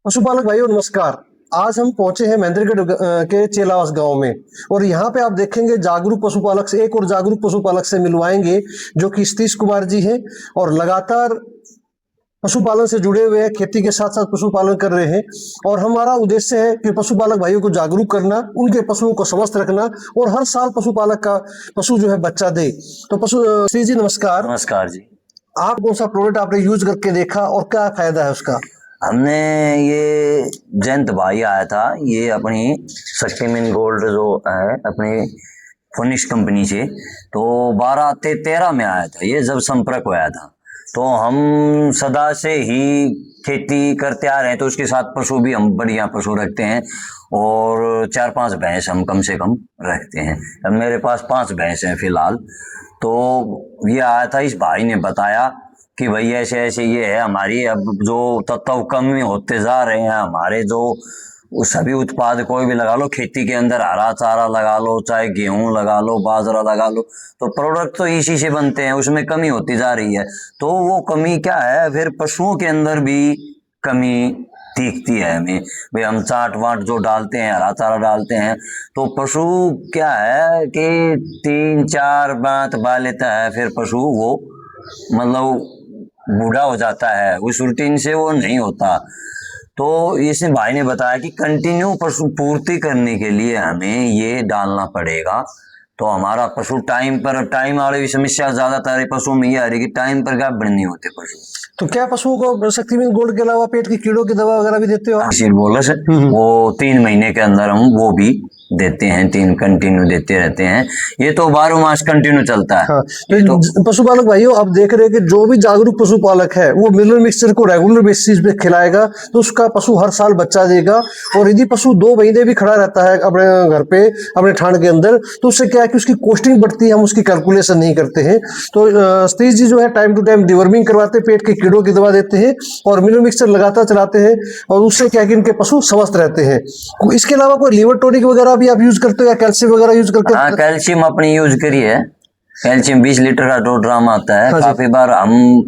पशुपालक भाइयों नमस्कार। आज हम पहुंचे हैं महेंद्रगढ़ के चेलावास गांव में और यहाँ पे आप देखेंगे जागरूक पशुपालक से एक और जागरूक पशुपालक से मिलवाएंगे जो कि सतीश कुमार जी हैं और लगातार पशुपालन से जुड़े हुए हैं, खेती के साथ साथ पशुपालन कर रहे हैं। और हमारा उद्देश्य है कि पशुपालक भाइयों को जागरूक करना, उनके पशुओं को स्वस्थ रखना और हर साल पशुपालक का पशु जो है बच्चा दे। तो सतीश जी नमस्कार। नमस्कार जी। आप कौन सा प्रोडक्ट आपने यूज करके देखा और क्या फायदा है उसका? हमने ये जयंत भाई आया था, ये अपनी शक्तिमान गोल्ड जो है अपनी फिनिश कंपनी से, तो 12-13 में आया था ये जब संपर्क हुआ था। तो हम सदा से ही खेती करते आ रहे हैं, तो उसके साथ पशु भी हम बढ़िया पशु रखते हैं और 4-5 भैंस हम कम से कम रखते हैं। अब मेरे पास 5 भैंस हैं फिलहाल। तो ये आया था, इस भाई ने बताया कि भाई ऐसे ऐसे ये है हमारी, अब जो तत्व कमी होते जा रहे हैं हमारे, जो सभी उत्पाद कोई भी लगा लो, खेती के अंदर हरा चारा लगा लो, चाहे गेहूं लगा लो, बाजरा लगा लो, तो प्रोडक्ट तो इसी से बनते हैं, उसमें कमी होती जा रही है। तो वो कमी क्या है, फिर पशुओं के अंदर भी कमी दिखती है हमें। भाई हम चाट वाट जो डालते हैं, हरा चारा डालते हैं, तो पशु क्या है कि 3-4 बात बा लेता है, फिर पशु वो मतलब बूढ़ा हो जाता है, उस रूटीन से वो नहीं होता। तो इस भाई ने बताया कि कंटिन्यू पशु पूर्ति करने के लिए हमें ये डालना पड़ेगा। तो हमारा पशु टाइम वाली भी समस्या ज्यादातर पशुओं में ये आ रही कि टाइम पर गाभिन नहीं होते पशु। तो क्या पशुओं को शक्तिमान गोल्ड के अलावा पेट की कीड़ों की दवा वगैरह भी देते हो आप? बोला सर, वो 3 महीने के अंदर हम वो भी देते हैं, 3 कंटिन्यू देते रहते हैं। ये तो 12 मास कंटिन्यू चलता है। हाँ, तो पशुपालक भाइयों आप देख रहे हैं कि जो भी जागरूक पशुपालक है वो मिनरल मिक्सचर को रेगुलर बेसिस पे खिलाएगा तो उसका पशु हर साल बच्चा देगा। और यदि पशु 2 महीने भी खड़ा रहता है अपने घर पे, अपने ठाण के अंदर, तो उससे क्या है कि उसकी कॉस्टिंग बढ़ती है, हम उसकी कैलकुलेशन नहीं करते हैं। तो सतीश जी जो है टाइम टू टाइम डिवर्मिंग करवाते हैं, पेट के कीड़ों की दवा देते हैं और मिनरल मिक्सचर लगातार चलाते हैं और उससे क्या है कि इनके पशु स्वस्थ रहते हैं। इसके अलावा कोई लिवर टॉनिक वगैरह भी आप यूज करते हो या कैल्शियम वगैरह यूज करते हो? हाँ, कैल्शियम अपनी यूज करी है। कैल्शियम 20 लीटर का 2 ड्राम आता है। काफी बार हम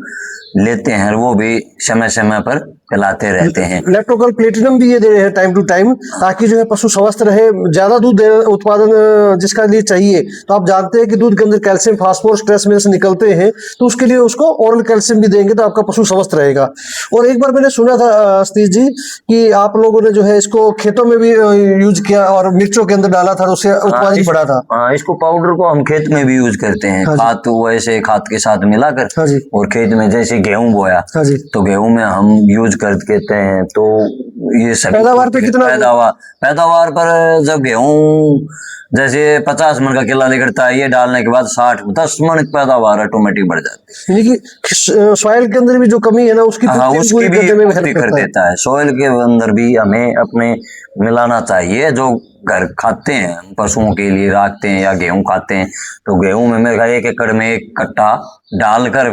लेते हैं, वो भी समय समय पर पिलाते रहते हैं। लैक्टोकल प्लेटिनम भी ये दे रहे हैं टाइम टू टाइम, ताकि जो है पशु स्वस्थ रहे, ज्यादा दूध उत्पादन जिसका लिए चाहिए। तो आप जानते हैं कि दूध के अंदर कैल्शियम, फास्फोरस, ट्रेस मिनरल्स निकलते हैं, तो उसके लिए उसको ओरल कैल्शियम भी देंगे तो आपका पशु स्वस्थ रहेगा। और एक बार मैंने सुना था सतीश जी कि आप लोगों ने जो है इसको खेतों में भी यूज किया और मिर्चों के अंदर डाला था, उससे उत्पादन बढ़ा था। इसको पाउडर को हम खेत में भी यूज करते हैं। खाद तो वैसे खाद के साथ मिलाकर, और खेत में जैसे गेहूं बोया तो गेहूं में हम यूज करते हैं। तो ये सब पैदावार पे कितना? पैदावार पर जब गेहूं जैसे 50 मन का किला निकलता है, ये डालने के बाद 10 मन पैदावार ऑटोमेटिक बढ़ जाती है। यानी कि सॉइल के अंदर भी जो कमी है ना उसकी उसकी भी पूर्ति कर देता है। सॉइल के अंदर भी हमें अपने मिलाना चाहिए। जो घर खाते हैं पशुओं के लिए रखते हैं या गेहूं खाते हैं, तो गेहूं में मेरे ख्याल 1 एकड़ में 1 कट्टा डालकर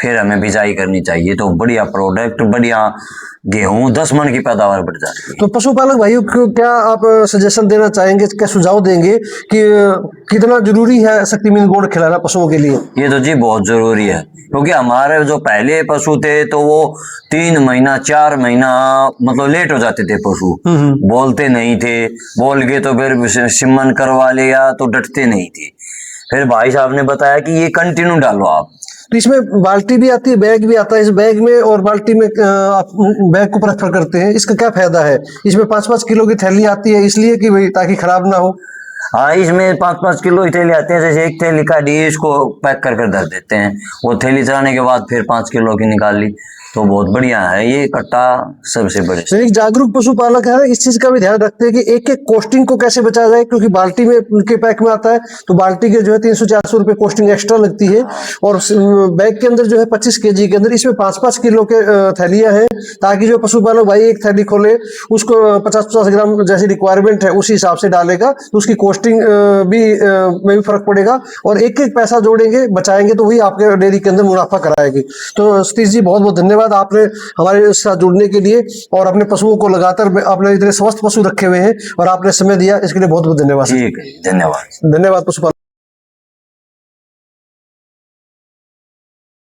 फिर हमें बिजाई करनी चाहिए। तो बढ़िया प्रोडक्ट, बढ़िया गेहूं 10 मन की पैदावार बढ़ जाती है। तो पशुपालक भाइयों को क्या आप सजेशन देना चाहेंगे, क्या सुझाव देंगे कि कितना जरूरी है शक्तिमान गोल्ड खिलाना पशुओं के लिए? ये तो जी बहुत जरूरी है, क्योंकि हमारे जो पहले पशु थे तो वो 3 महीना 4 महीना मतलब लेट हो जाते थे पशु, बोलते नहीं थे, बोल के तो फिर सिमन करवा लिया तो डटते नहीं थे। फिर भाई साहब ने बताया कि ये कंटिन्यू डालो आप। तो इसमें बाल्टी भी आती है, बैग भी आता है। इस बैग में और बाल्टी में आप बैग को प्रेफर करते हैं, इसका क्या फायदा है? इसमें 5-5 किलो की थैली आती है, इसलिए कि भाई ताकि खराब ना हो। हाँ, इसमें 5-5 किलो की थैली आती है। जैसे 1 थैली का डी इसको पैक कर धर देते हैं, वो थैली चलाने के बाद फिर 5 किलो की निकाल ली, तो बहुत बढ़िया है ये कट्टा सबसे बड़े। एक जागरूक पशुपालक है इस चीज का भी ध्यान रखते हैं कि एक एक कॉस्टिंग को कैसे बचाया जाए, क्योंकि बाल्टी में उनके पैक में आता है तो बाल्टी के जो है 300-400 रुपए कॉस्टिंग एक्स्ट्रा लगती है। और बैग के अंदर जो है 25 kg के अंदर इसमें 5-5 किलो के थैलियां हैं, ताकि जो पशुपालक भाई एक थैली खोले उसको 50-50 ग्राम जैसी रिक्वायरमेंट है उसी हिसाब से डालेगा, तो उसकी कॉस्टिंग में भी फर्क पड़ेगा। और एक एक पैसा जोड़ेंगे, बचाएंगे तो वही आपके डेयरी के अंदर मुनाफा कराएगी। तो सतीश जी बहुत बहुत धन्यवाद आपने हमारे साथ जुड़ने के लिए, और अपने पशुओं को लगातार आपने इतने स्वस्थ पशु रखे हुए हैं और आपने समय दिया, इसके लिए बहुत बहुत धन्यवाद। ठीक है, धन्यवाद। धन्यवाद पशुपालक।